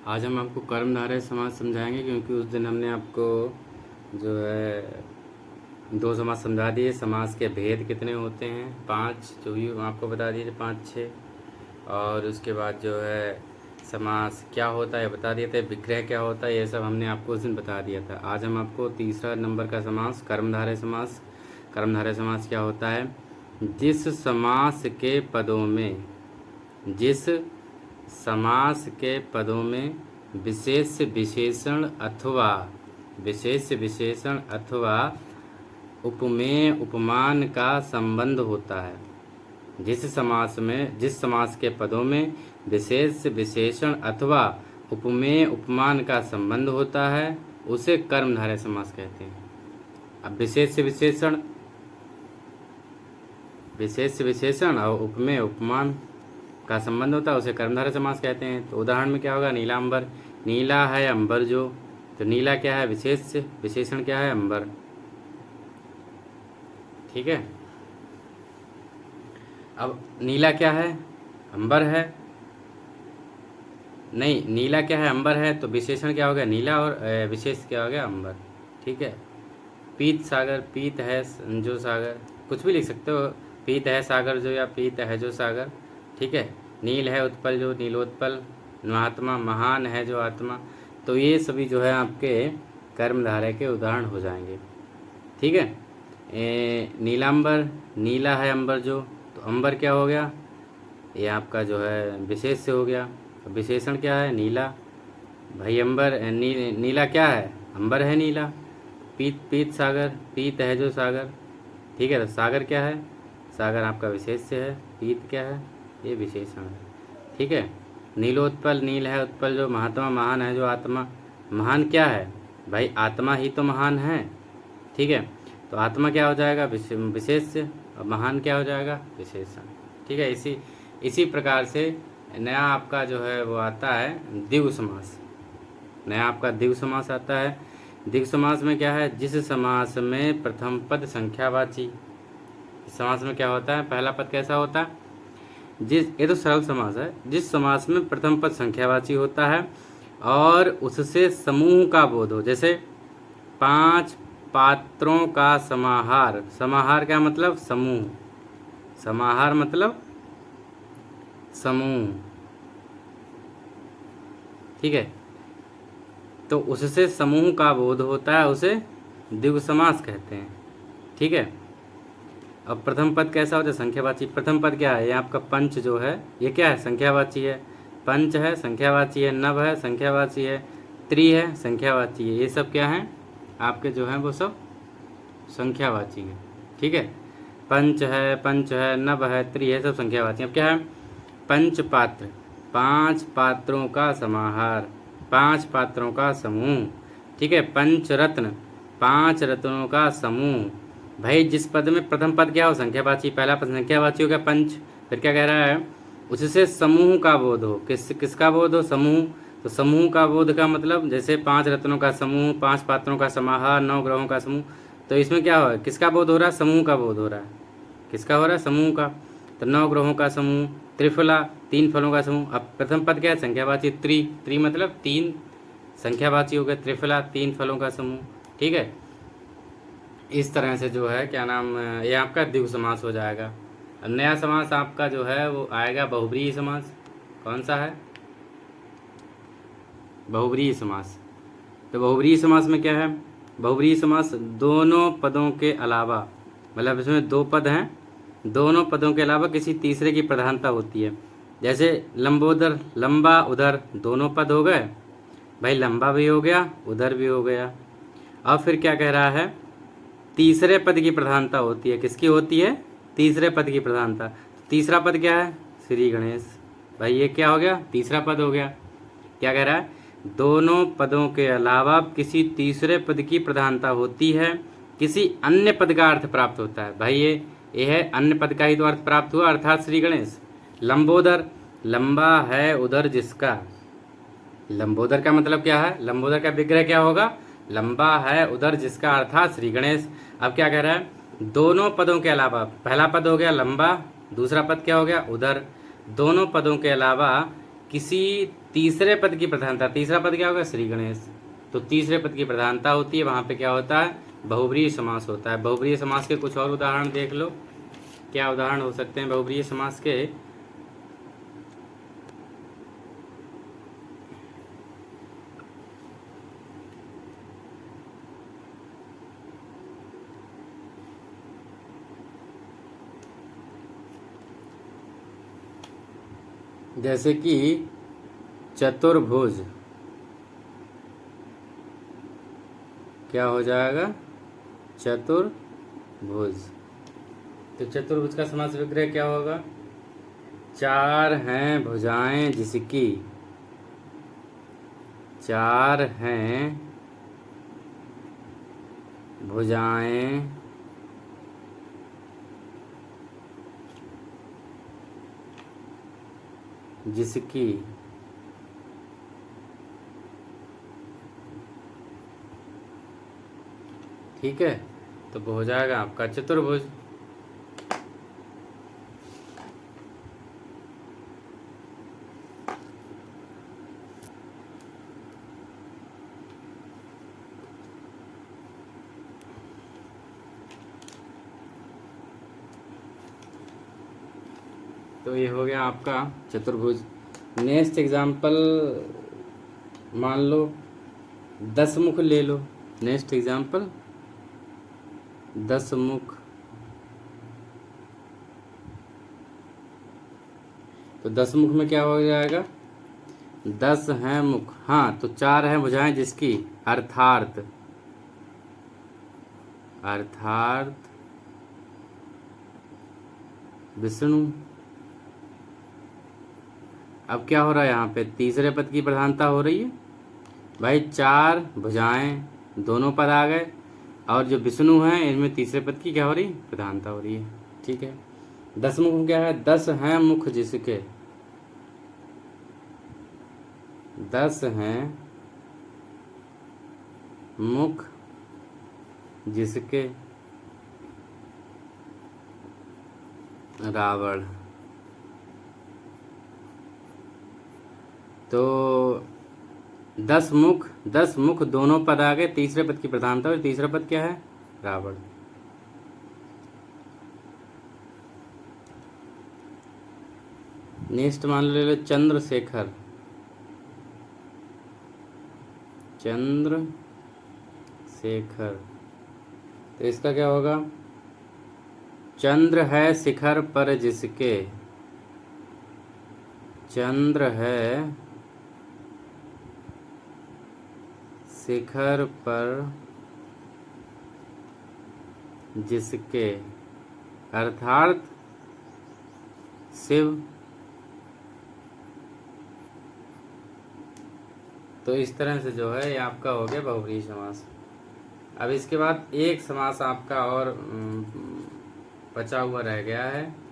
आज हम आपको कर्मधारय समास समझाएंगे, क्योंकि उस दिन हमने आपको जो है दो समास समझा दिए। समास के भेद कितने होते हैं, 5 जो भी आपको बता दिए थे, 5-6। और उसके बाद जो है समास क्या होता है बता दिए थे, विग्रह क्या होता है, ये सब हमने आपको उस दिन बता दिया था। आज हम आपको तीसरा नंबर का समास, कर्मधारय समास। कर्मधारय समास क्या होता है? जिस समास के पदों में जिस समास के पदों में विशेष विशेषण अथवा उपमेय उपमान का संबंध होता है। जिस समास के पदों में विशेष विशेषण अथवा उपमेय उपमान का संबंध होता है, उसे कर्मधारय समास कहते हैं। अब विशेष विशेषण और उपमेय उपमान का संबंध होता है, उसे कर्मधारय समास कहते हैं। तो उदाहरण में क्या होगा? नीलांबर, नीला है अंबर जो, तो नीला क्या है? विशेष विशेषण क्या है? अंबर। ठीक है। अब नीला क्या है? अंबर है। नहीं, नीला क्या है? अंबर है। तो विशेषण क्या हो गया? नीला, और विशेष क्या हो गया? अंबर। ठीक है। पीत सागर, पीत है जो सागर, कुछ भी लिख सकते हो। पीत है सागर जो, या पीत है जो सागर। ठीक है। नील है उत्पल जो, नीलोत्पल। महात्मा, महान है जो आत्मा। तो ये सभी जो है आपके कर्मधारय के उदाहरण हो जाएंगे। ठीक है। नीलांबर, नीला है अंबर जो, तो अंबर क्या हो गया? ये आपका जो है विशेष से हो गया। विशेषण क्या है? नीला। भाई अंबर नीला क्या है? अंबर है नीला। पीत, पीत सागर, पीत है जो सागर। ठीक है। तो सागर क्या है? सागर आपका विशेष से है। पीत क्या है? ये विशेषण है। ठीक है। नीलोत्पल, नील है उत्पल जो, महात्मा, महान है जो आत्मा। महान क्या है? भाई आत्मा ही तो महान है। ठीक है। तो आत्मा क्या हो जाएगा? विशेष से। और महान क्या हो जाएगा? विशेषण। ठीक है। इसी प्रकार से नया आपका जो है वो आता है द्विगु समास। नया आपका द्विगु समास आता है। द्विगु समास में क्या है? जिस समास में प्रथम पद संख्यावाची। इस समास में क्या होता है? पहला पद कैसा होता है? ये तो सरल समास है। जिस समास में प्रथम पद संख्यावाची होता है और उससे समूह का बोध हो, जैसे 5 पात्रों का समाहार। समाहार क्या मतलब? समूह। समाहार मतलब समूह। ठीक है। तो उससे समूह का बोध होता है, उसे द्विगु समास कहते हैं। ठीक है। अब प्रथम पद कैसा होता है? संख्यावाची। प्रथम पद क्या है? ये आपका पंच जो है, ये क्या है? संख्यावाची है। पंच है, संख्यावाची है। नव है, संख्यावाची है। त्रि है, संख्यावाची है। ये सब क्या है? आपके जो हैं वो सब संख्यावाची है। ठीक है। पंच है, नव है, त्रि है, सब संख्यावाची। अब क्या है? पंच पात्र, 5 पात्रों का समाहार, 5 पात्रों का समूह। ठीक है। पंच रत्न, 5 रत्नों का समूह। भाई जिस पद में प्रथम पद क्या हो? संख्यावाची। पहला पद संख्यावाची हो गया पंच। फिर क्या कह रहा है? उससे समूह का बोध हो। किसका बोध हो? समूह। तो समूह का बोध का मतलब, जैसे 5 रत्नों का समूह, 5 पात्रों का समाहार, 9 ग्रहों का समूह। तो इसमें क्या हो? किसका बोध हो रहा है? समूह का बोध हो रहा है। किसका हो रहा है? समूह का। तो 9 ग्रहों का समूह। त्रिफला, 3 फलों का समूह। अब प्रथम पद क्या है? संख्यावाची। त्रि मतलब 3 संख्यावाची हो गए। त्रिफला, 3 फलों का समूह। ठीक है। इस तरह से जो है क्या नाम, ये आपका द्विगु समास हो जाएगा। अब नया समास आपका जो है वो आएगा बहुब्रीहि समास। कौन सा है? बहुब्रीहि समास। तो बहुब्रीहि समास में क्या है? बहुब्रीहि समास दोनों पदों के अलावा, मतलब इसमें 2 पद हैं, दोनों पदों के अलावा किसी तीसरे की प्रधानता होती है। जैसे लंबोदर, लंबा उधर, दोनों पद हो गए। भाई लंबा भी हो गया, उधर भी हो गया। अब फिर क्या कह रहा है? तीसरे पद की प्रधानता होती है। किसकी होती है? तीसरे पद की प्रधानता। तीसरा पद क्या है? श्री गणेश। भाई ये क्या हो गया? तीसरा पद हो गया। क्या कह रहा है? दोनों पदों के अलावा किसी तीसरे पद की प्रधानता होती है, किसी अन्य पद का अर्थ प्राप्त होता है। भाई ये है अन्य पद का ही तो अर्थ प्राप्त हुआ, अर्थात श्री गणेश। लंबोदर, लंबा है उधर जिसका। लंबोदर का मतलब क्या है? लंबोदर का विग्रह क्या होगा? लंबा है उधर जिसका, अर्थात श्री गणेश। अब क्या कह रहा है? दोनों पदों के अलावा, पहला पद हो गया लंबा, दूसरा पद क्या हो गया? उधर। दोनों पदों के अलावा किसी तीसरे पद की प्रधानता, तीसरा पद क्या होगा, श्री गणेश। तो तीसरे पद की प्रधानता होती है, वहां पे क्या होता है, बहुब्रीहि समास होता है। बहुब्रीहि समास के कुछ और उदाहरण देख लो, क्या उदाहरण हो सकते हैं बहुब्रीहि समास के। जैसे कि चतुर्भुज, क्या हो जाएगा, चतुर्भुज। तो चतुर्भुज का समास विग्रह क्या होगा, चार हैं भुजाएं जिसकी, चार हैं भुजाएं जिसकी, ठीक है। तो वो हो जाएगा आपका चतुर्भुज। तो ये हो गया आपका चतुर्भुज। नेक्स्ट एग्जाम्पल मान लो 10 मुख ले लो। नेक्स्ट एग्जाम्पल 10 मुख। तो 10 मुख में क्या हो जाएगा, 10 हैं मुख, हाँ तो 4 हैं भुजाएं जिसकी, अर्थार्थ, अर्थार्थ विष्णु। अब क्या हो रहा है, यहाँ पे तीसरे पद की प्रधानता हो रही है भाई, 4 भुजाएं दोनों पद आ गए, और जो विष्णु हैं इनमें तीसरे पद की क्या हो रही है, प्रधानता हो रही है, ठीक है। 10 मुख क्या है, 10 हैं मुख जिसके, 10 हैं मुख जिसके रावण। तो 10 मुख, 10 मुख दोनों पद आ गए, तीसरे पद की प्रधानता, और तीसरा पद क्या है, रावण। नेक्स्ट मान ले लो चंद्रशेखर, चंद्रशेखर। तो इसका क्या होगा, चंद्र है शिखर पर जिसके, चंद्र है शिखर पर जिसके, अर्थात शिव। तो इस तरह से जो है ये आपका हो गया बहुव्रीहि समास। अब इसके बाद एक समास आपका और बचा हुआ रह गया है,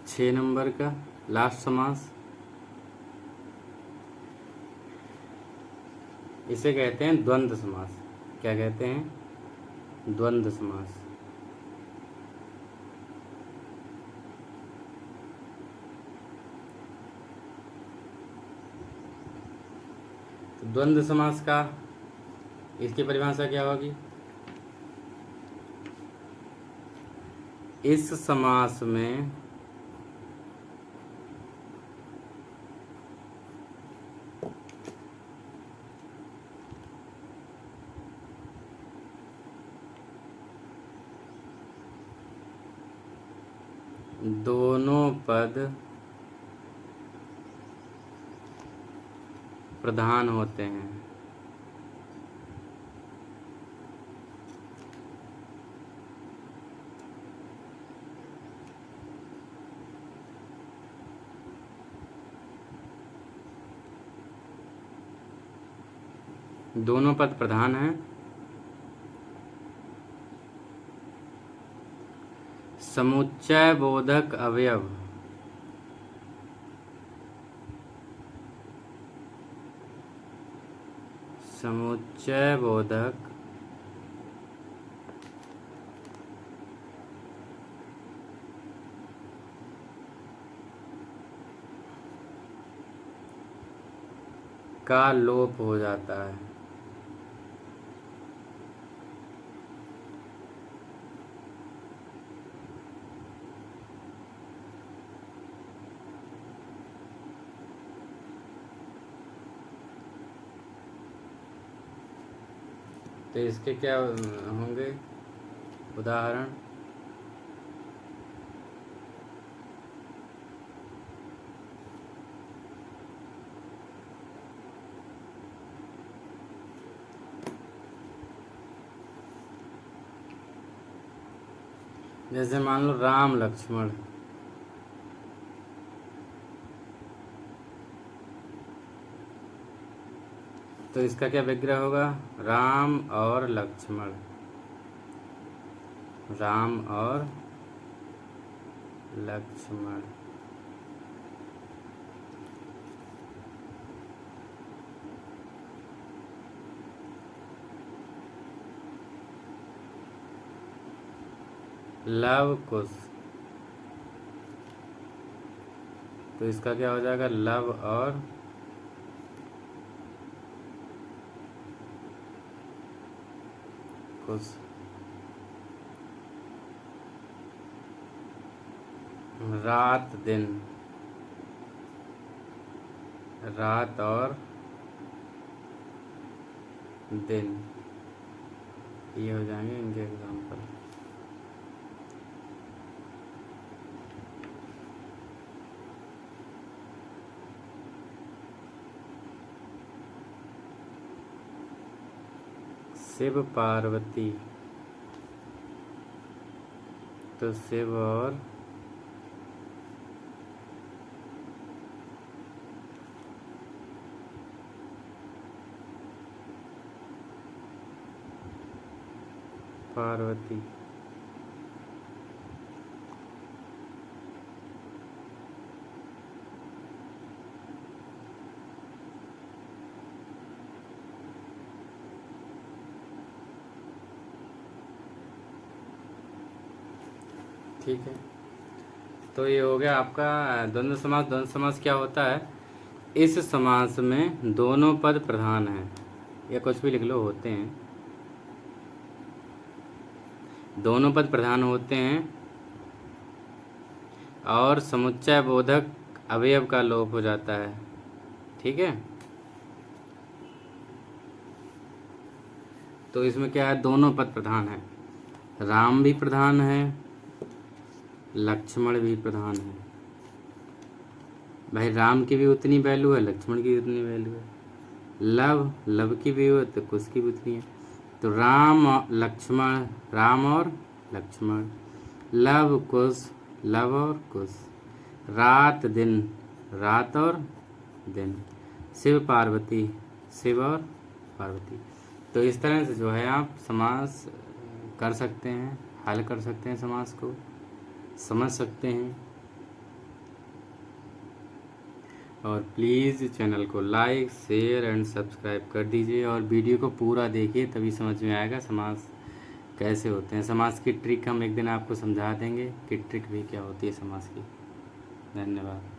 छः नंबर का लास्ट समास। इसे कहते हैं द्वंद्व समास। क्या कहते हैं, द्वंद्व समास। तो द्वंद्व समास का इसकी परिभाषा क्या होगी, इस समास में दोनों पद प्रधान होते हैं। दोनों पद प्रधान हैं, समुच्चय बोधक अवयव, समुच्चय बोधक का लोप हो जाता है। तो इसके क्या होंगे उदाहरण? जैसे मान लो राम लक्ष्मण, तो इसका क्या विग्रह होगा? राम और लक्ष्मण, राम और लक्ष्मण। लव कुश, तो इसका क्या हो जाएगा? लव और कुश। रात दिन, रात और दिन, ये हो जाएंगे इनके एग्जाम्पल। शिव पार्वती, तो शिव और पार्वती। ठीक है, तो ये हो गया आपका द्वंद्व समास। द्वंद्व समास क्या होता है? इस समास में दोनों पद प्रधान हैं, या कुछ भी लिख लो, होते हैं, दोनों पद प्रधान होते हैं और समुच्चय बोधक अवयव का लोप हो जाता है। ठीक है, तो इसमें क्या है? दोनों पद प्रधान है, राम भी प्रधान है, लक्ष्मण भी प्रधान है। भाई राम की भी उतनी वैल्यू है, लक्ष्मण की भी उतनी वैल्यू है। लव, लव की भी हो तो कुश की भी उतनी है। तो राम लक्ष्मण, राम और लक्ष्मण, लव कुश, लव और कुश, रात दिन, रात और दिन, शिव पार्वती, शिव और पार्वती। तो इस तरह से जो है आप समास कर सकते हैं, हल कर सकते हैं, समास को समझ सकते हैं। और प्लीज़ चैनल को लाइक, शेयर एंड सब्सक्राइब कर दीजिए और वीडियो को पूरा देखिए, तभी समझ में आएगा समास कैसे होते हैं। समास की ट्रिक हम एक दिन आपको समझा देंगे कि ट्रिक भी क्या होती है समास की। धन्यवाद।